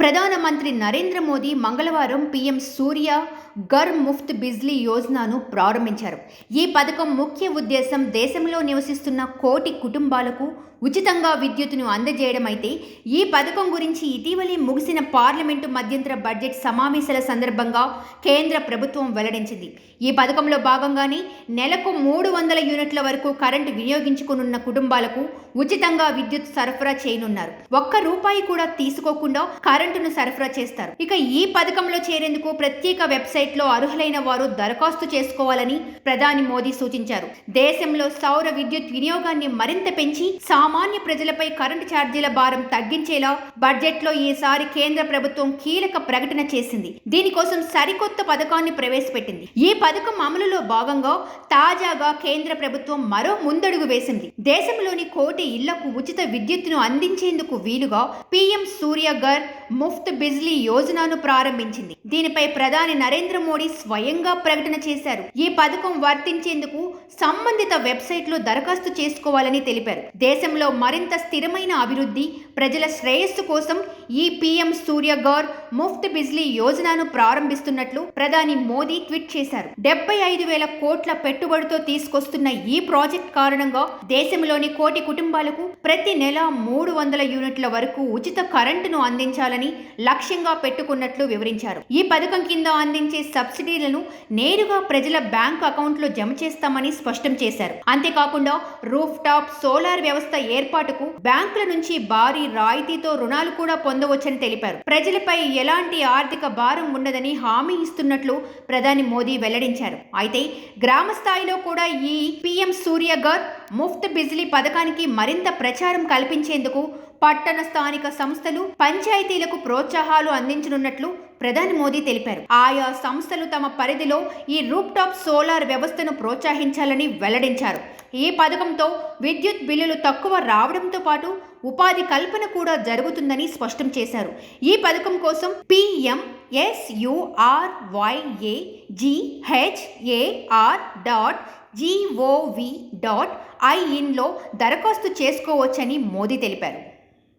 ప్రధానమంత్రి నరేంద్ర మోదీ మంగళవారం పీఎం సూర్య ఘర్ ముఫ్త్ బిజ్లీ యోజనను ప్రారంభించారు. ఈ పథకం ముఖ్య ఉద్దేశం దేశంలో నివసిస్తున్న కోటి కుటుంబాలకు ఉచితంగా విద్యుత్తును అందజేయడం అయితే, ఈ పథకం గురించి ఇటీవలే ముగిసిన పార్లమెంటు మధ్యంతర బడ్జెట్ సమావేశాల సందర్భంగా కేంద్ర ప్రభుత్వం వెల్లడించింది. ఈ పథకంలో భాగంగానే నెలకు 300 యూనిట్ల వరకు కరెంటు వినియోగించుకునున్న కుటుంబాలకు ఉచితంగా విద్యుత్ సరఫరా చేయనున్నారు. ఒక్క రూపాయి కూడా తీసుకోకుండా కరెంటును సరఫరా చేస్తారు. ఇక ఈ పథకంలో చేరేందుకు ప్రత్యేక వెబ్సైట్లో అర్హులైన వారు దరఖాస్తు చేసుకోవాలని ప్రధాని మోదీ సూచించారు. దేశంలో సౌర విద్యుత్ వినియోగాన్ని మరింత పెంచి సామాన్య ప్రజలపై కరెంటు ఛార్జీల భారం తగ్గించేలా బడ్జెట్లో ఈసారి కేంద్ర ప్రభుత్వం కీలక ప్రకటన చేసింది. దీనికోసం సరికొత్త పథకాన్ని ప్రవేశపెట్టింది. ఈ పథకం అమలులో భాగంగా తాజాగా కేంద్ర ప్రభుత్వం మరో ముందడుగు వేసింది. దేశంలోని కోటి ఇళ్లకు ఉచిత విద్యుత్తును అందించేందుకు వీలుగా పీఎం సూర్య ఘర్ ముఫ్త్ బిజ్లీ యోజనను ప్రారంభించింది. దీనిపై ప్రధాని నరేంద్ర మోడీ స్వయంగా ప్రకటన చేశారు. ఈ పథకం వర్తించేందుకు సంబంధిత వెబ్సైట్లో దరఖాస్తు చేసుకోవాలని తెలిపారు. దేశంలో మరింత స్థిరమైన అభివృద్ధి, ప్రజల శ్రేయస్సు కోసం ఈ పీఎం సూర్య ఘర్ ముఫ్త్ బిజ్లీ యోజనను ప్రారంభిస్తున్నట్లు ప్రధాని మోదీ ట్వీట్ చేశారు. 75,000 కోట్ల పెట్టుబడితో తీసుకొస్తున్న ఈ ప్రాజెక్ట్ కారణంగా దేశంలోని కోటి కుటుంబాలకు ప్రతి నెల 300 యూనిట్ల వరకు ఉచిత కరెంటును అందించాలని లక్ష్యంగా పెట్టుకున్నట్లు వివరించారు. ఈ పథకం కింద అందించే సబ్సిడీలను నేరుగా ప్రజల బ్యాంక్ అకౌంట్లో జమ చేస్తామని స్పష్టం చేశారు. అంతేకాకుండా రూఫ్ టాప్ సోలార్ వ్యవస్థ ఏర్పాటుకు బ్యాంకుల నుంచి భారీ రాయితీతో రుణాలు కూడా పొందవచ్చని తెలిపారు. ప్రజలపై ఎలాంటి ఆర్థిక భారం ఉండదని హామీ ఇస్తున్నట్లు ప్రధాని మోదీ వెల్లడించారు. అయితే గ్రామ స్థాయిలో కూడా ఈ పీఎం సూర్య ఘర్ ముఫ్త్ బిజ్లీ పథకానికి మరింత ప్రచారం కల్పించేందుకు పట్టణ స్థానిక సంస్థలు, పంచాయతీలకు ప్రోత్సాహాలు అందించనున్నట్లు ప్రధాని మోదీ తెలిపారు. ఆయా సంస్థలు తమ పరిధిలో ఈ రూఫ్ టాప్ సోలార్ వ్యవస్థను ప్రోత్సహించాలని వెల్లడించారు. ఈ పథకంతో విద్యుత్ బిల్లులు తక్కువ రావడంతో పాటు ఉపాధి కల్పన కూడా జరుగుతుందని స్పష్టం చేశారు. ఈ పథకం కోసం PMSURYAGHAR.gov.in లో దరఖాస్తు చేసుకోవచ్చని మోదీ తెలిపారు.